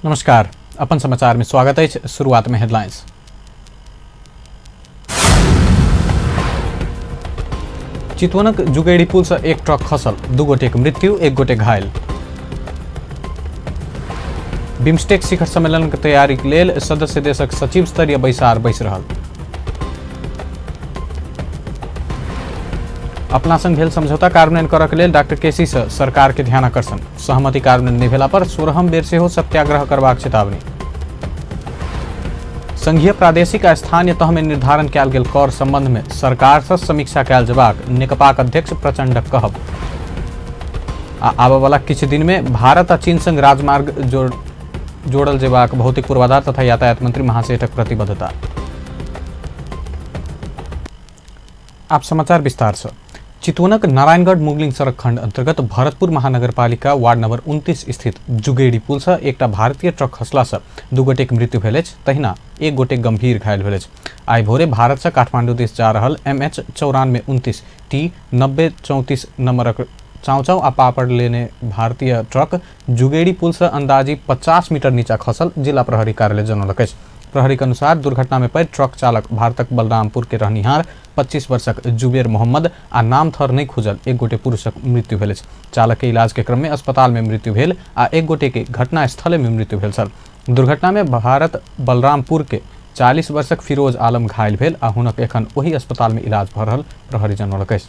नमस्कार, अपन समाचार में स्वागत है। शुरुआत में हेडलाइंस। चितवनक जुगेडी पुल से एक ट्रक खसल, 2 गोटेक मृत्यु, 1 गोटे घायल। बिम्स्टेक शिखर सम्मेलन के तैयारी के लेल सदस्य देशक सचिव स्तरीय बैसार बैस रहल। अपना संग भेल समझौता कार्यान्वयन करक लेल डॉक्टर केसी से सरकार के ध्यान आकर्षण। सहमति कार्यान्वयन नहीं भेला पर 16हम बेर सेहो सत्याग्रह करबाक चेतावनी। संघीय प्रादेशिक आ स्थानीय तह में निर्धारण कयल गेल कर संबंध में सरकार से समीक्षा कयल जेबाक नेकपाक अध्यक्ष प्रचंडक कहब। आबय वाला किछु दिन में भारत आ चीन संग राजमार्ग जोड़ल जेबाक भौतिक पूर्वाधार तथा यातायात मंत्री महासेठक प्रतिबद्धता। आप समाचार विस्तार से। चितवनक नारायणगढ़ मुगलिंग सड़क खंड अंतर्गत भरतपुर महानगरपालिका वार्ड नंबर 29 स्थित जुगेडी पुल से एक भारतीय ट्रक खसला से 2 गोटेक मृत्यु भेल अछि, तहिना 1 गोटे गंभीर घायल भेल अछि। आई भोरे भारत से काठमांडू दिस जा रहल MH 9429 T 9034 नंबरक चाउचाउ आ पापड़ लेने भारतीय ट्रक जुगेडी पुल से अंदाजी 50 मीटर नीचा खसल, जिला प्रहरी कार्यालय जनौलक अछि। प्रहरी के अनुसार दुर्घटना में पड़ ट्रक चालक भारतक बलरामपुर के रहनिहार 25 वर्षक जुबेर मोहम्मद आ नाम थर नहीं खुजल 1 गोटे पुरुषक मृत्यु भेल। चालक के इलाज के क्रम में अस्पताल में मृत्यु भेल आ 1 गोटे के घटना स्थले में मृत्यु भेल छल। दुर्घटना में भारत बलरामपुर के 40 वर्षक फिरोज आलम घायल भेल आ हुनक एखन ओही अस्पताल में इलाज भ रहल, प्रहरी जनौलक अछि।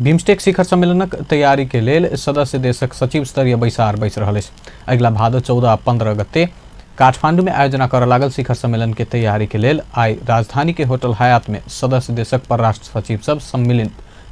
बिम्स्टेक शिखर सम्मेलनक तैयारी के लेल सदस्य देशक सचिव स्तरीय बैसार बैस रहल अछि। अगिला भादो 14 आ 15 गते काठमांडू में आयोजना कर लागल शिखर सम्मेलन के तैयारी के लेल आई राजधानी के होटल हयात में सदस्य देशक परराष्ट्र सचिव सब सम्मिलित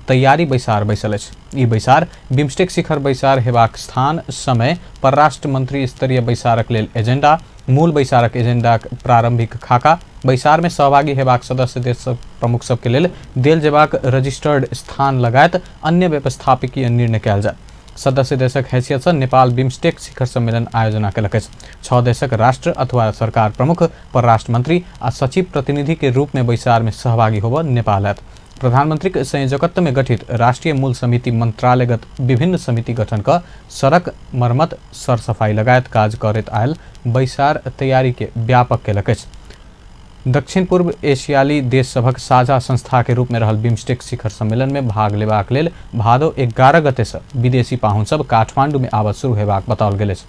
तैयारी बैसार बैसल अछि। ई बैसार बिम्स्टेक शिखर बैसार हेबाक स्थान, समय, परराष्ट्र मंत्री स्तरीय बैसारक लेल एजेंडा, मूल बैसारक एजेंडाक प्रारंभिक खाका, बैसार में सहभागी हेबाक सदस्य देश प्रमुख सब के लेल देल जेबाक रजिस्टर्ड स्थान लगायत अन्य व्यवस्थापकीय निर्णय कयल जाय। सदस्य देशक हैसियत से नेपाल बिम्स्टेक शिखर सम्मेलन आयोजना कयलक अछि। 6 देशक राष्ट्र अथवा सरकार प्रमुख, परराष्ट्र मंत्री आ सचिव प्रतिनिधि के रूप में बैसार में सहभागी होब नेपाल आयत। प्रधानमंत्री के संयोजकत्व में गठित राष्ट्रीय मूल समिति मंत्रालयगत विभिन्न समिति गठन क सड़क मरम्मत, सरसफाई लगायत काज करैत आयल बैसार तैयारी के व्यापक कयलक अछि। दक्षिण पूर्व एशियाली देश सभक साझा संस्था के रूप में रहल बिम्स्टेक शिखर सम्मेलन में भाग लेबाक लेल भादो 11 गते से विदेशी पाहुन सब काठमांडू में आबद शुरू हेबाक बताओल गेल अछि।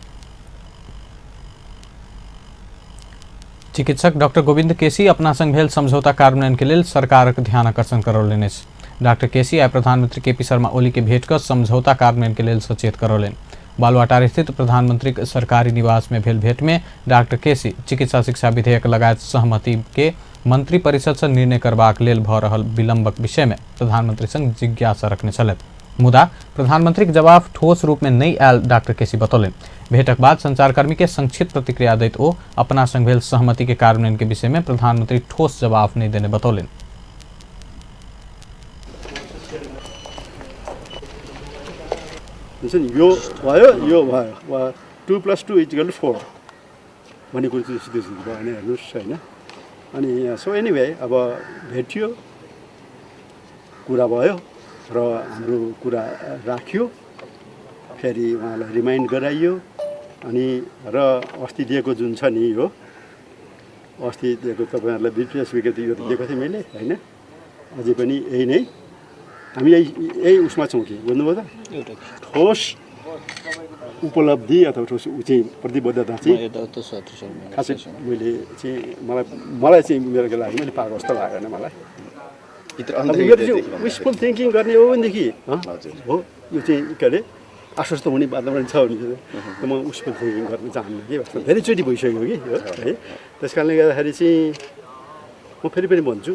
चिकित्सक डॉक्टर गोविंद केसी अपना संग भेल समझौता कार्यान्वयन के लेल सरकारक ध्यान आकर्षण करौलनि अछि। डॉक्टर केसी आई प्रधानमंत्री KP शर्मा ओली के भेंट कर समझौता कार्यान्वयन के लेल सचेत करौलनि। बालुआटार स्थित प्रधानमंत्री सरकारी निवास में भेल भेंट में डॉक्टर केसी चिकित्सा शिक्षा विधेयक लगायत सहमति के मंत्री परिषद से निर्णय करबाक लेल भ रहल विलंबक विषय में प्रधानमंत्री संग जिज्ञासा रखने छलथि, मुदा प्रधानमंत्री के जवाब ठोस रूप में नहीं आयल डॉक्टर केसी बतौलनि। भेंटक बाद संचारकर्मी के संक्षिप्त प्रतिक्रिया दैत ओ अपना संग भेल सहमति के कार्यान्वयन के विषय में प्रधानमंत्री ठोस जवाब नहीं देने बतौलनि। यो भयो 2 + 2 = 4 भन्ने कुरो चाहिँ सिधै भयो भने हेर्नुहोस् होइन। अनि सो एनिवे अब भेटियो, कुरा भयो र हाम्रो कुरा राखियो, फेरि उहाँलाई रिमाइन्ड गराइयो। अनि र अस्ति दिएको जुन छ नि, यो अस्ति दिएको तपाईँहरूलाई विशेष विज्ञप्ति यो दिएको थिएँ मैले होइन। अझै पनि यही नै हामी यही उसमा छौँ कि बुझ्नुभयो त, ठोस उपलब्धि अथवा ठोस चाहिँ प्रतिबद्धता चाहिँ खासै मैले चाहिँ मलाई चाहिँ मेरो लागि मैले पाएको जस्तो लागेन मलाई। मेरो चाहिँ विशफुल थिङ्किङ गर्ने हो भनेदेखि हो यो चाहिँ के अरे आश्वस्त हुने वातावरण छ भने म विशफुल थिङ्किङ गर्न चाहन्न कि वास्तव धेरैचोटि भइसक्यो कि है। त्यस कारणले गर्दाखेरि चाहिँ म फेरि पनि भन्छु,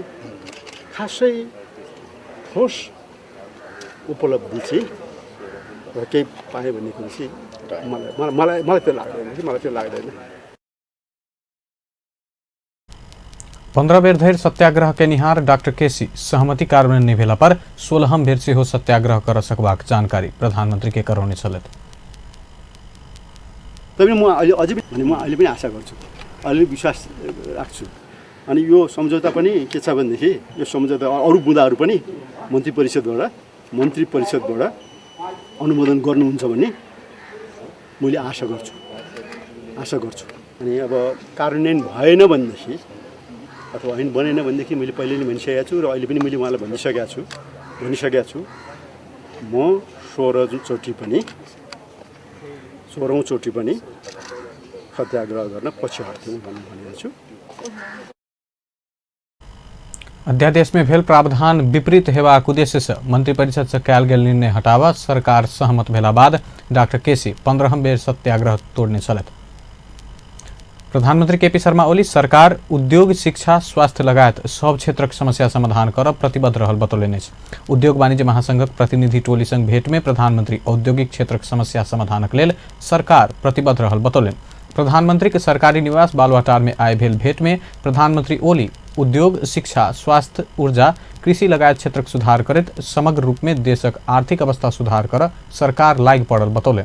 खासै ठोस उपलब्धि चाहिँ र केही पाएँ भन्ने कुरो चाहिँ मलाई त्यो लाग्दैन कि, मलाई त्यो लाग्दैन। 15 बेर धरि सत्याग्रह केनिहार डॉक्टर केसी सहमति कार्यान्वयन नहीं भेला पर 16हम बेर सेहो सत्याग्रह कर सकबाक जानकारी प्रधानमंत्री के करौने छलथि। तैपनि म अझै पनि आशा गर्छु, अहिले विश्वास राख्छु। अनि यो सम्झौता पनि के छ भनेदेखि यो सम्झौता अरू बुँदाहरू पनि मन्त्री परिषदबाट अनुमोदन गर्नुहुन्छ भन्ने मैले आशा गर्छु। आशा गर्छु। अनि अब कार्यान्वयन भएन भनेदेखि अथवा ऐन बनेन भनेदेखि मैले पहिले नै भनिसकेको छु र अहिले पनि मैले उहाँलाई भनिसकेको छु म 16औं चोटि पनि सत्याग्रह गर्न पछि हट्छु भन्ने भनेको छु। अध्यादेश में भेल प्रावधान विपरीत हेबाक उद्देश्य से मंत्रिपरिषद से कयल गेल निर्णय हटावा सरकार सहमत भेला बाद डॉक्टर केसी 15 बेर सत्याग्रह तोड़ने छलथि। प्रधानमंत्री केपी शर्मा ओली सरकार उद्योग, शिक्षा, स्वास्थ्य लगायत सब क्षेत्रक समस्या समाधान करब प्रतिबद्ध रहल बतौलनि अछि। उद्योग वाणिज्य महासंघक प्रतिनिधि टोली संग भेंट में प्रधानमंत्री औद्योगिक क्षेत्रक समस्या समाधानक लेल सरकार प्रतिबद्ध रहल बतौलनि। प्रधानमंत्री के सरकारी निवास बालुआटार में आय भेल भेंट में प्रधानमंत्री ओली उद्योग, शिक्षा, स्वास्थ्य, ऊर्जा, कृषि लगायत क्षेत्रक सुधार करैत समग्र रूप में देशक आर्थिक अवस्था सुधार कर सरकार लागि पड़ल बतौलनि।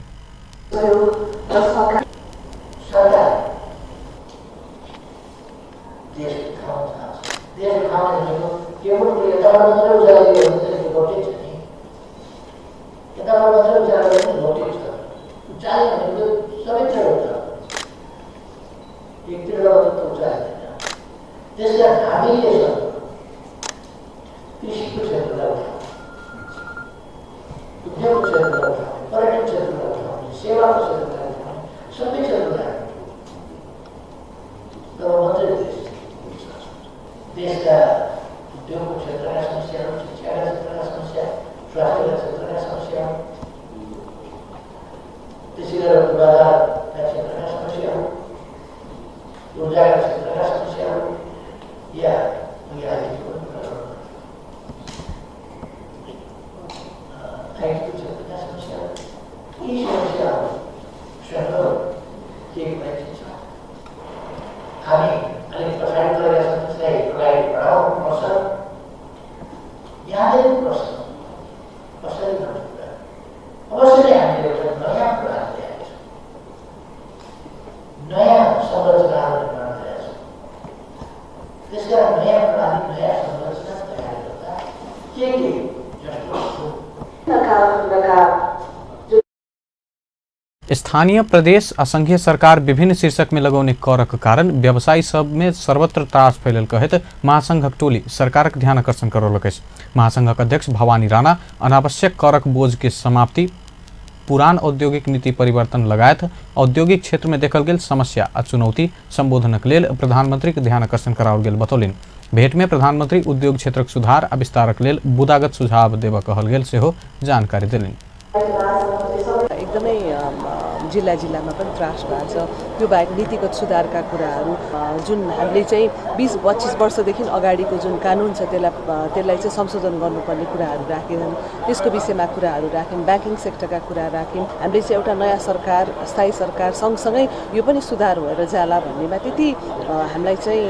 त्यसलाई हामीले कृषिको क्षेत्रलाई उठाउने, उद्योग क्षेत्रलाई उठाउने, पर्यटन क्षेत्रलाई उठाउने, सेवाको क्षेत्रलाई उठाउने, सबै क्षेत्रलाई तब मात्रै देशका उद्योगको क्षेत्रका समस्याहरू, शिक्षाका क्षेत्रका समस्या, स्वास्थ्यका क्षेत्रका समस्या, त्यसै गरेर पूर्वाधारका क्षेत्रका समस्याहरू, ऊर्जाका क्षेत्रका समस्याहरू या आईटीको क्षेत्रका समस्याहरू, यी समस्याहरूसँग के भएको छ हामी अलिक पछाडि गएर समस्यालाई अगाडि बढाउनु पर्छ। यादै प्रश्न कसरी गर्नु अवश्य नै हामीले एउटा नयाँ प्रणाली ल्याएको छौँ, नयाँ संरचनाहरू निर्माण गरेका छौँ। त्यसका नयाँ प्रणाली, नयाँ संरचना तयार गर्दा के जस्तो स्थानीय, प्रदेश आ संघीय सरकार विभिन्न शीर्षक में लगौने करक कारण व्यवसायी सब में सर्वत्र त्रास फैलल कहत महासंघक टोली सरकारक ध्यान आकर्षण करौलक अछि। महासंघक अध्यक्ष भवानी राणा अनावश्यक करक बोझ के समाप्ति, पुरान औद्योगिक नीति परिवर्तन लगायत औद्योगिक क्षेत्र में देखल गेल समस्या आ चुनौती संबोधनक लेल प्रधानमंत्री के ध्यान आकर्षण कराओल गेल बतौलनि। भेंट में प्रधानमंत्री उद्योग क्षेत्रक सुधार आ विस्तारक लेल बुदागत सुझाव देब कहल गेल सेहो जानकारी देलनि। एकदमै जिल्लामा पनि त्रास भएको छ। त्यो बाहेक नीतिगत सुधारका कुराहरू जुन हामीले चाहिँ 20-25 वर्षदेखि अगाडिको जुन कानुन छ त्यसलाई चाहिँ संशोधन गर्नुपर्ने कुराहरू राख्यौँ। त्यसको विषयमा कुराहरू राख्यौँ। ब्याङ्किङ सेक्टरका कुरा राख्यौँ। हामीले चाहिँ एउटा नयाँ सरकार, स्थायी सरकार सँगसँगै यो पनि सुधार भएर जाला भन्नेमा त्यति हामीलाई चाहिँ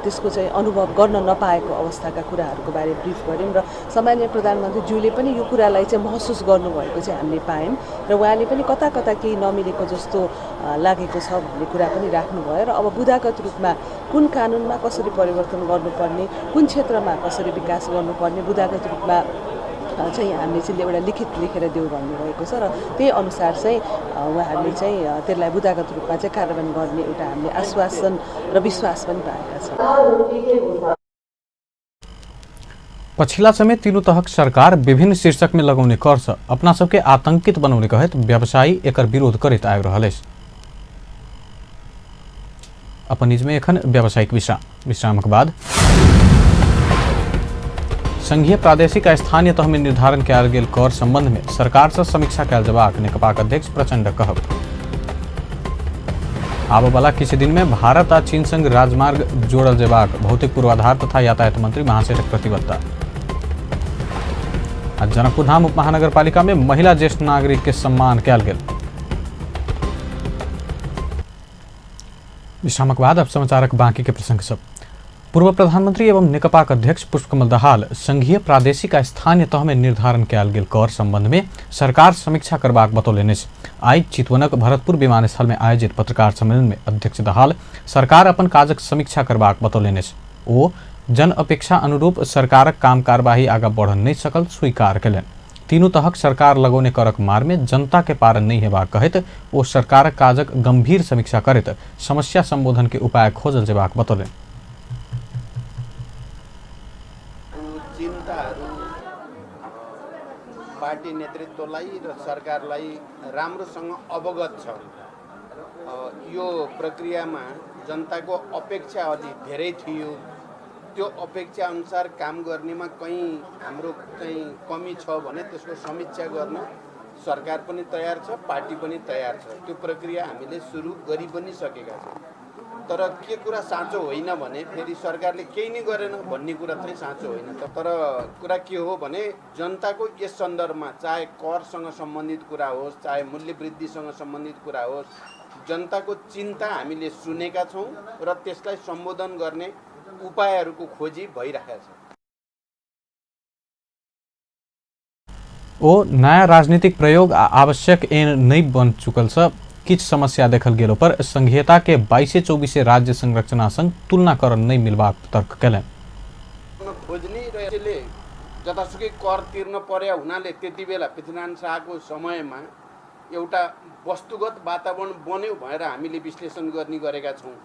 त्यसको चाहिँ अनुभव गर्न नपाएको अवस्थाका कुराहरूको बारे ब्रिफ गऱ्यौँ र सामान्य प्रधानमन्त्रीज्यूले पनि यो कुरालाई चाहिँ महसुस गर्नुभएको चाहिँ हामीले पायौँ र उहाँले पनि कता कता केही नमिलेको जस्तो लागेको छ भन्ने कुरा पनि राख्नुभयो र अब बुदागत रूपमा कुन कानुनमा कसरी परिवर्तन गर्नुपर्ने, कुन क्षेत्रमा कसरी विकास गर्नुपर्ने बुदागत रूपमा चाहिँ हामीले चाहिँ एउटा लिखित लेखेर देऊ भन्नुभएको छ र त्यही अनुसार चाहिँ उहाँहरूले चाहिँ त्यसलाई बुदागत रूपमा चाहिँ कार्यान्वयन गर्ने एउटा हामीले आश्वासन र विश्वास पनि पाएका छौँ। पछिला समय तीनों तहक सरकार विभिन्न शीर्षक में लगौने कर से अपना सबके आतंकित बनौने कहत व्यवसायी एकर विरोध करैत आबि रहल अछि। अपन निज में एखन व्यावसायिक विश्रामक बाद संघीय, प्रादेशिक आ स्थानीय तह में निर्धारण कयल गेल कर संबंध में सरकार से समीक्षा कयल जबाक नेकपाक अध्यक्ष प्रचंड कहब। आबय वाला किछु दिन में भारत आ चीन संग राजमार्ग जोड़ल जेबाक भौतिक पूर्वाधार तथा यातायात मंत्री महासेठक प्रतिबद्धता। आज जनकपुर धाम उप महानगरपालिका में महिला ज्येष्ठ नागरिक के सम्मान कयल गेल। विश्रामक बाद अब समाचारक बाकी के प्रसंग सब। पूर्व प्रधानमंत्री एवं नेकपाक अध्यक्ष पुष्पकमल दाहाल संघीय, प्रादेशिक आ स्थानीय तह में निर्धारण कयल गेल कर संबंध में सरकार समीक्षा करबाक बतौलनि अछि। आइ चितवनक भरतपुर विमानस्थल में आयोजित पत्रकार सम्मेलन में अध्यक्ष दाहाल सरकार अपन काजक समीक्षा करबाक बतौलनि अछि। ओ जन अपेक्षा अनुरूप सरकारक काम कार्यवाही आगा बढ़ नहीं सकल स्वीकार कयलनि। तीनों तहक सरकार लगौने करक मार में जनता के पार नहीं हेबाक कहैत ओ सरकारक काजक गंभीर समीक्षा करैत समस्या संबोधन के उपाय खोजल जेबाक बतौलनि। पार्टी नेतृत्वलाई र सरकारलाई राम्रोसँग अवगत छ। यो प्रक्रियामा जनताको अपेक्षा अलि धेरै थियो। त्यो अपेक्षा अनुसार काम गर्नेमा कहीँ हाम्रो चाहिँ कमी छ भने त्यसको समीक्षा गर्न सरकार पनि तयार छ, पार्टी पनि तयार छ। त्यो प्रक्रिया हामीले सुरु गरि पनि सकेका छौँ। तर के कुरा साँचो होइन भने फेरि सरकारले केही नै गरेन भन्ने कुरा चाहिँ साँचो होइन। तर कुरा के हो भने जनताको यस सन्दर्भमा चाहे करसँग सम्बन्धित कुरा होस्, चाहे मूल्य वृद्धिसँग सम्बन्धित कुरा होस्, जनताको चिन्ता हामीले सुनेका छौँ र त्यसलाई सम्बोधन गर्ने उपायहरूको खोजी भइरहेको छ। ओ नया राजनीतिक प्रयोग आवश्यक एन नहीं बन चुकल छ। किछ समस्या देखल गेलो पर संघीयता के 22-24 राज्य संरचना संग तुलना करन नहीं मिलबाक तर्क केलन। खोज्ने र यसले जतासुकै कर तिर्न पर्या हुनाले त्यति बेला पृथ्वीनारायण शाहको समयमा एउटा वस्तुगत वातावरण बन्यो भनेर हामीले विश्लेषण गर्ने गरेका छौँ।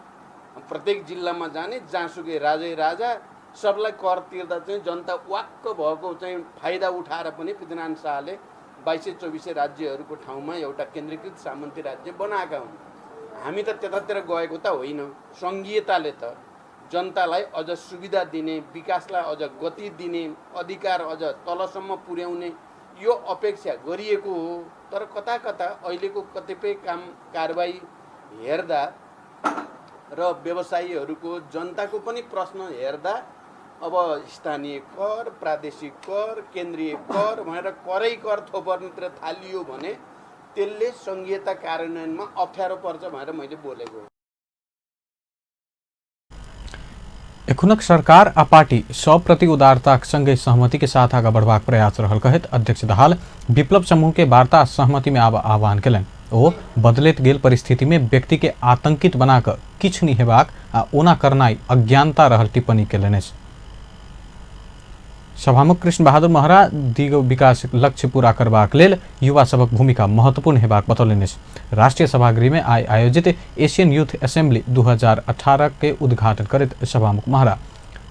प्रत्येक जिल्लामा जाने जहाँसुकै राजा सबलाई कर तिर्दा चाहिँ जनता वाक्क भएको चाहिँ फाइदा उठाएर पनि पृथ्वीनारायण शाहले 22-24 राज्यहरूको ठाउँमा एउटा केन्द्रीकृत सामन्ती राज्य बनाएका हुन्। हामी त त्यतातिर गएको त होइन। सङ्घीयताले त जनतालाई अझ सुविधा दिने, विकासलाई अझ गति दिने, अधिकार अझ तलसम्म पुर्याउने यो अपेक्षा गरिएको हो। तर कता कता अहिलेको कतिपय काम कारबाही हेर्दा र व्यवसायीहरूको जनताको पनि प्रश्न हेर्दा अब स्थानीय कर, प्रादेशिक कर, केन्द्रीय कर भनेर करै कर थोपर्नेतिर थालियो भने त्यसले संघीयता कार्यान्वयनमा अप्ठ्यारो पर्छ भनेर मैले बोलेको हो। एखुनक सरकार आ पार्टी सब प्रति उदारता संगे सहमति के साथ आगा बढ़वाक प्रयास रहल कहत अध्यक्ष दाहाल विप्लव समूह के वार्ता सहमति में आह्वान केलन। ओ बदलैत गेल परिस्थिति में व्यक्ति के आतंकित बनाकर किछ नहीं हेबाक आ ओना करनाई अज्ञानता रहल टिप्पणी केलनि। सभामुख कृष्ण बहादुर महरा दिगो विकास लक्ष्य पूरा करबाक लेल युवा सबक भूमिका महत्वपूर्ण हेबाक बतौलनि। राष्ट्रीय सभागृह में आयोजित एशियन यूथ असेंबली 2018 के उद्घाटन करत सभामुख महरा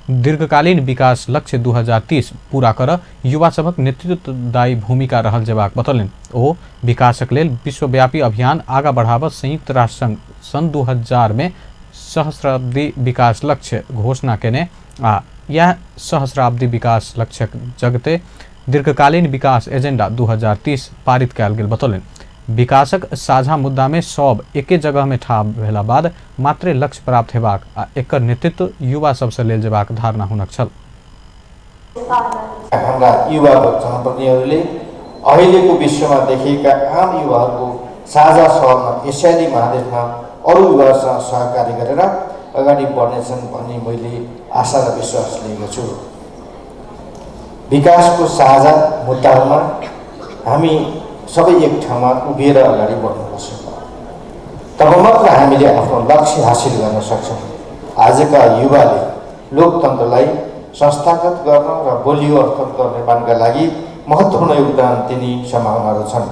दीर्घकालीन विकास लक्ष्य 2030 पूरा कर युवा सबक नेतृत्वदायी भूमिका रहल जेबाक बतौलनि। ओ विकासक लेल विश्वव्यापी अभियान आगा बढ़ाव संयुक्त राष्ट्र संघ सन 2000 में सहस्राब्दी विकास लक्ष्य घोषणा केने आ यह सहस्राब्दी विकास लक्ष्य जगते दीर्घकालीन विकास एजेंडा 2030 पारित कयल गेल बतौलनि। विकासक साझा मुद्दा में सब एके जगह में ठाढ़ भेला बाद मात्रे लक्ष्य प्राप्त हेबाक आ एकर नेतृत्व युवा सबसे लेल जेबाक धारणा हुनक छल। हाम्रा युवा जनप्रतिनिधिहरूले अहिलेको विश्वमा देखिएका आम युवाहरूको साझा सहरमा एसियाली महादेशमा अरू युवासँग सहकारी गरेर अगाडि बढ्नेछन् भन्ने मैले आशा र विश्वास लिएको छु। विकासको साझा मुद्दाहरूमा हामी सबै एक ठाउँमा उभिएर अगाडि बढ्नुपर्छ। तब मात्र हामीले आफ्नो लक्ष्य हासिल गर्न सक्छौँ। आजका युवाले लोकतन्त्रलाई संस्थागत गर्न र बलियो अर्थतन्त्र निर्माणका लागि महत्त्वपूर्ण योगदान दिने सम्भावनाहरू छन्।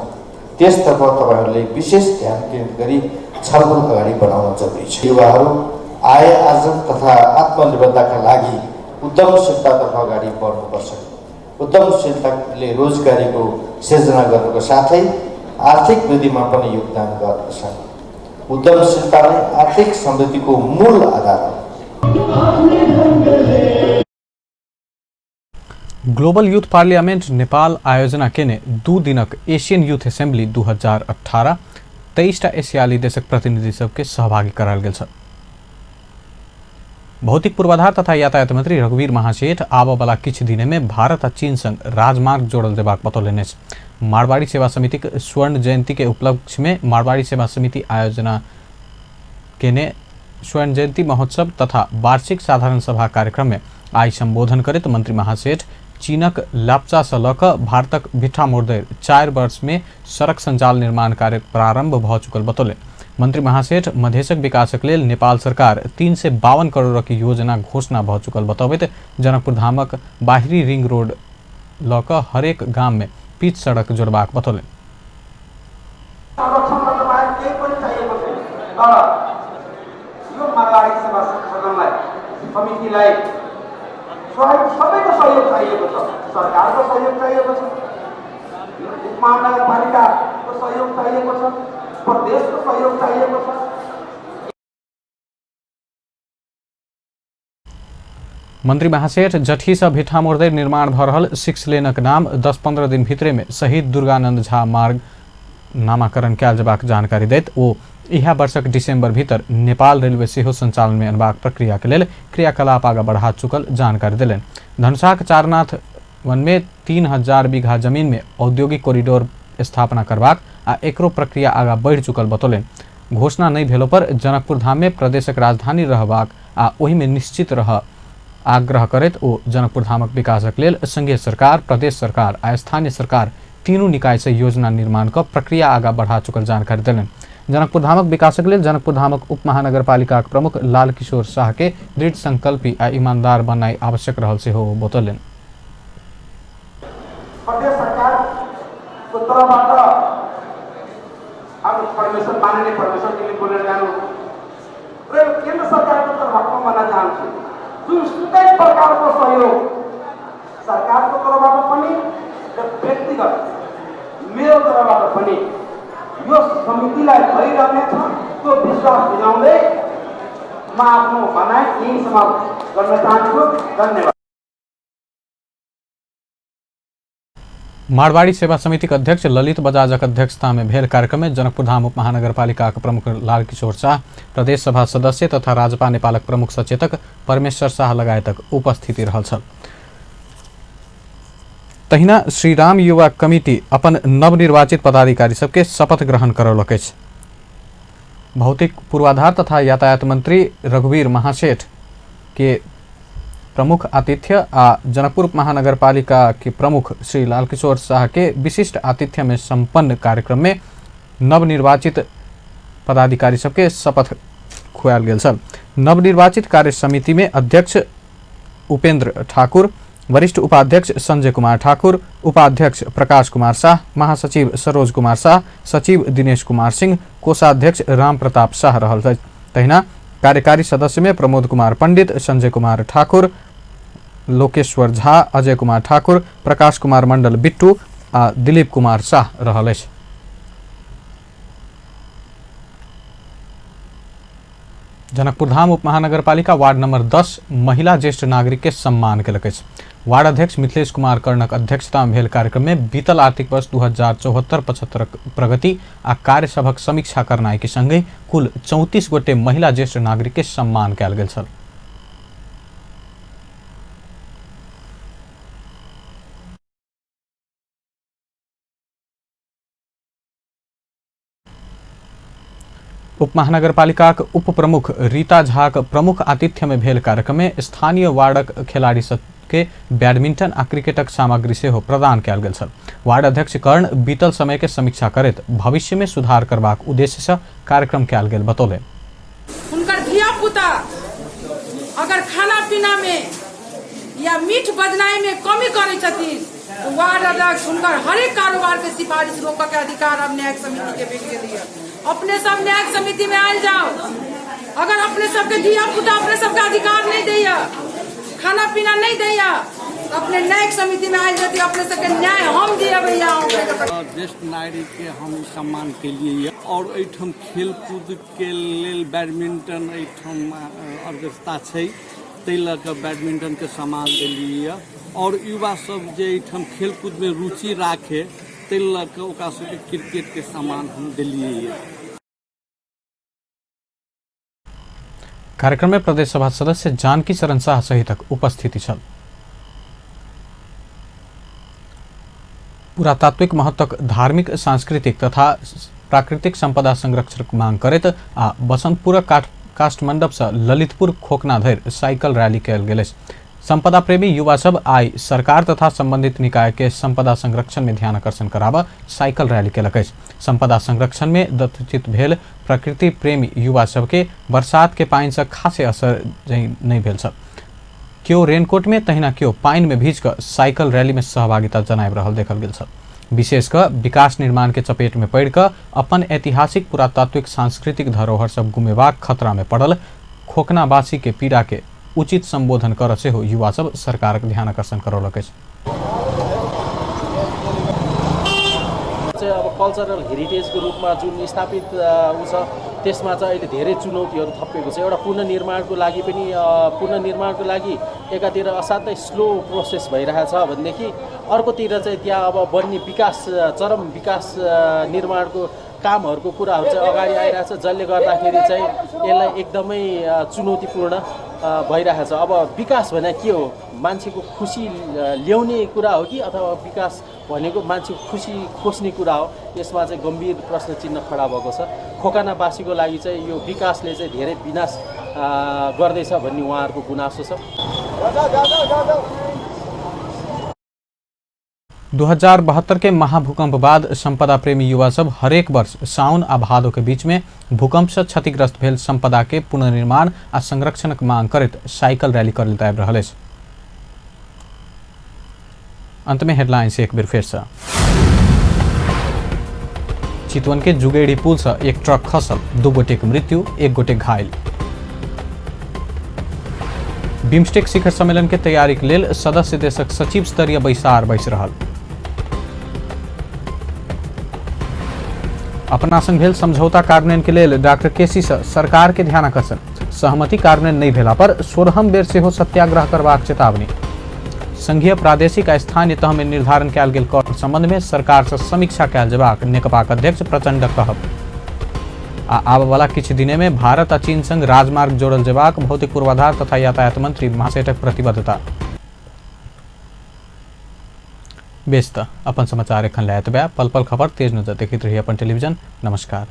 त्यसतर्फ तपाईँहरूले विशेष ध्यान केन्द्रित गरी छलफल अगाडि बढाउन जरुरी छ। युवाहरू आय आर्जन तथा आत्मनिर्भरताका लागि उद्यमशीलतातर्फ अगाडि बढ्नुपर्छ। उद्यमशीलताले रोजगारीको सिर्जना गर्नुको साथै आर्थिक वृद्धिमा पनि योगदान गर्दछ। उद्यमशीलता नै आर्थिक समृद्धिको मूल आधार हो। ग्लोबल यूथ पार्लियामेंट नेपाल आयोजना केने 2 दिनक एशियन यूथ असेंबली 2018 23टा एशियाली देशक प्रतिनिधि सबके सहभागी कराल गेल छ। भौतिक पूर्वाधार तथा यातायात मंत्री रघुवीर महासेठ आबा वाला किछ दिने में भारत आ चीन संग राजमार्ग जोड़ल देबाक बतौलनि। मारवाड़ी सेवा समिति के स्वर्ण जयंती के उपलक्ष्य में मारवाड़ी सेवा समिति आयोजना केने स्वर्ण जयंती महोत्सव तथा वार्षिक साधारण सभा कार्यक्रम में आई संबोधन करत मंत्री महासेठ चीनक लाप्चा से लक भारतक भिट्ठा मोड़ 4 वर्ष में सड़क संजाल निर्माण कार्य प्रारंभ भ चुकल बतौले। मंत्री महासेठ मधेशक विकासक लेल नेपाल सरकार 352 करोड़ की योजना घोषणा भ चुकल बतौबैत जनकपुर धामक बाहरी रिंग रोड लक हरेक गाम में पिच सडक जोडबाक बतौलनि। संरक्षण गर्न बाहेक केही पनि चाहिएको छैन। तर यो मार्गवाडी सेवा सदनलाई समितिलाई सबैको सहयोग चाहिएको छ। सरकारको सहयोग चाहिएको छ, उपमहानगरपालिकाको सहयोग चाहिएको छ, प्रदेशको सहयोग चाहिएको छ। मन्त्री महासेठ जठी से भिट्ठा मोड्दै निर्माण भ रहल 6 लेनक नाम 10-15 दिन भित्रे में शहीद दुर्गानंद झा मार्ग नामाकरण कयल जेबाक जानकारी दैत ओ इहा वर्षक डिसेम्बर भीतर नेपाल रेलवे सेहो संचालन में अनबाक प्रक्रिया के लेल क्रियाकलाप आगा बढ़ा चुकल जानकारी दिलनि। धनुषाक चारनाथ वन में 3000 बीघा जमीन में औद्योगिक कॉरिडोर स्थापना करबाक आ एकरो प्रक्रिया आगा बढ़ चुकल बतौलनि। घोषणा नहीं भेलो पर जनकपुर धाम में प्रदेशक राजधानी रहबाक आ ओहि में निश्चित रह आग्रह करैत ओ जनकपुर धामक विकासक लेल संघीय सरकार, प्रदेश सरकार आ स्थानीय सरकार तीनू निकाय से योजना निर्माण का प्रक्रिया आगा बढ़ा चुकल जानकारी दिलनि। जनकपुर धामक विकासक लेल जनकपुर धामक उप महानगरपालिका प्रमुख लाल किशोर शाह के दृढ़ संकल्पी आ ईमानदार बननाई आवश्यक रहल से हो बतौलनि। प्रदेश सरकारको तर्फबाट अब परमिसन माननीय परमिसन दिने बोलेर जानु र केन्द्र सरकारको तर्फबाट म भन्न चाहन्छु जुनसुकै प्रकारको सहयोग सरकारको तर्फबाट पनि र व्यक्तिगत मेरो तर्फबाट पनि यो समितिलाई भइरहनेछ त्यो विश्वास दिलाउँदै म आफ्नो भनाइ यही समाप्त गर्न चाहन्छु। धन्यवाद। मारवाड़ी सेवा समिति के अध्यक्ष ललित बजाजक अध्यक्षता में भेल कार्यक्रम में जनकपुर धाम उप महानगरपालिका प्रमुख लाल किशोर शाह, प्रदेश सभा सदस्य तथा राजपा नेपालक प्रमुख सचेतक परमेश्वर शाह लगायतक उपस्थिति रहल छल। तहिना श्रीराम युवा कमिटी अपन नवनिर्वाचित पदाधिकारी सबके शपथ ग्रहण करौलक अछि। भौतिक पूर्वाधार तथा यातायात मंत्री रघुवीर महासेठ के प्रमुख आतिथ्य आ जनकपुर महानगरपालिका के प्रमुख श्री लालकिशोर शाह के विशिष्ट आतिथ्य में संपन्न कार्यक्रम में नवनिर्वाचित पदाधिकारी सबके शपथ खुआल गेल छल। नवनिर्वाचित कार्य समिति में अध्यक्ष उपेंद्र ठाकुर, वरिष्ठ उपाध्यक्ष संजय कुमार ठाकुर, उपाध्यक्ष प्रकाश कुमार शाह, महासचिव सरोज कुमार शाह, सचिव दिनेश कुमार सिंह, कोषाध्यक्ष राम प्रताप शाह रहल छथि। तहिना कार्यकारी सदस्य में प्रमोद कुमार पंडित, संजय कुमार ठाकुर, लोकेश्वर झा, अजय कुमार ठाकुर, प्रकाश कुमार मंडल बिट्टू आ दिलीप कुमार शाह रहल अछि। जनकपुर धाम उप महानगरपालिका वार्ड नंबर 10 महिला ज्येष्ठ नागरिक के सम्मान केलक अछि। वार्ड अध्यक्ष मिथिलेश कुमार कर्णक अध्यक्षता में भेल कार्यक्रम में बीतल आर्थिक वर्ष 2074-75 प्रगति आ कार्य सभक समीक्षा करनाई के संगे कुल 34 गोटे महिला ज्येष्ठ नागरिक के सम्मान कयल गेल छल। उप महानगरपालिका उप प्रमुख रीता झा प्रमुख आतिथ्य में भेल कार्यक्रम में स्थानीय वार्डक खिलाड़ी के बैडमिंटन आ क्रिकेटक सामग्री से हो प्रदान कयल गेल छल। वार्ड अध्यक्ष कर्ण बीतल समय के समीक्षा करैत भविष्य में सुधार करबाक उद्देश्य से कार्यक्रम कयल गेल बतौले। उनकर धिया पुता अगर खाना पीना में या मीठ बजनाई में कमी करे छथिन तो वार्ड अध्यक्ष उनकर हरेक कारोबार के सिफारिश रोकऽ के अधिकार अब न्यायिक समिति के भेट गेल है। अपने सब न्यायिक समिति में आयल जाओ। अगर अपने सबके धिया पुता अपने सबके अधिकार नहीं दैया, खाना पीना नहीं दैया, अपने न्यायिक समिति में आयल जाती, अपने सबके न्याय हम दिया भैया। ज्येष्ठ नागरिक के हम सम्मान के लिए और एठम खेल कूद के लेल बैडमिंटन एठम अध्यक्षता छै, तै लऽ कऽ बैडमिंटन के सम्मान देलियै और युवा सब जे एठम खेल कूद में रुचि राखे तै लऽ कऽ ओकरा सबके क्रिकेट के सम्मान हम देलियै। कार्यक्रम में प्रदेश सभा सदस्य जानकी शरण शाह सहित उपस्थिति छल। पुरातात्विक महत्वक धार्मिक, सांस्कृतिक तथा प्राकृतिक संपदा संरक्षणक मांग करैत आ बसंतपुर काष्ठमंडप से ललितपुर खोकना धरि साइकिल रैली कयल गेल। संपदा प्रेमी युवा सब आई सरकार तथा संबंधित निकाय के संपदा संरक्षण में ध्यान आकर्षण कराबा साइकिल रैली केलक अछि। संपदा संरक्षण में दत्तचित भेल प्रकृति प्रेमी युवा सबके बरसात के पानि से खासे असर नहीं भेल छल। क्यों रेनकोट में तहिना क्यों पानि में भीज कर साइकिल रैली में सहभागिता जनाबि रहल देखल गेल छल। विशेषकर विकास निर्माण के चपेट में पड़ कर अपन ऐतिहासिक पुरातात्विक सांस्कृतिक धरोहर सब गुमेबाक खतरा में पड़ल खोकनावासी के पीड़ा के उचित संबोधन कर से हो युवा सब सरकार ध्यान आकर्षण करौलक अछि। अब कल्चरल हेरिटेजको रूपमा जुन स्थापित उ छ त्यसमा चाहिँ अहिले धेरै चुनौतीहरू थपिएको छ। एउटा पुनर्निर्माणको लागि एकातिर असाध्यै स्लो प्रोसेस भइरहेछ भनेदेखि अर्कोतिर चाहिँ त्यहाँ अब बन्ने विकास चरम विकास निर्माणको कामहरूको कुराहरू चाहिँ अगाडि आइरहेछ, जसले गर्दाखेरि चाहिँ यसलाई एकदमै चुनौतीपूर्ण भइरहेछ। अब विकास भने के हो? मान्छेको खुसी ल्याउने कुरा हो कि अथवा विकास भनेको मान्छेको खुसी खोज्ने कुरा हो? यसमा चाहिँ गम्भीर प्रश्न चिन्ह खडा भएको छ। खोकनावासीको लागि चाहिँ यो विकासले चाहिँ धेरै विनाश गर्दैछ भन्ने उहाँहरूको गुनासो छ। 2072 के महाभूकंप बाद संपदा प्रेमी युवा सब हरेक वर्ष साउन आ भादो के बीच में भूकंप से क्षतिग्रस्त भेल संपदा के पुनर्निर्माण आ संरक्षणक मांग करैत साइकिल रैली करल आबि रहल अछि। अंत में हेडलाइंस एक बेर फेर से। चितवन के जुगेड़ी पुल से एक ट्रक खसल, 2 गोटे के मृत्यु, 1 गोटे घायल। बिम्स्टेक शिखर सम्मेलन के तैयारी के लेल सदस्य देशक सचिव स्तरीय बैसार बैस रहल। अपना संग भेल समझौता कार्यान्वयन के लेल डॉक्टर केसी से सरकार के ध्यान आकर्षण, सहमति कार्यान्वयन नहीं भेला पर 16हम बेर सेहो सत्याग्रह करबाक चेतावनी। संघीय प्रादेशिक आ स्थानीय तह में निर्धारण कयल गेल कर संबंध में सरकार से समीक्षा कयल जेबाक नेकपाक अध्यक्ष प्रचंडक कहब। आब वाला किछु दिने में भारत आ चीन संग राजमार्ग जोड़ल जेबाक भौतिक पूर्वाधार तथा यातायात मंत्री महासेठक प्रतिबद्धता। बेस त अपन समाचार एखन लैत बा। पल पल खबर तेज नजर देखैत रही अपन टेलीविजन। नमस्कार।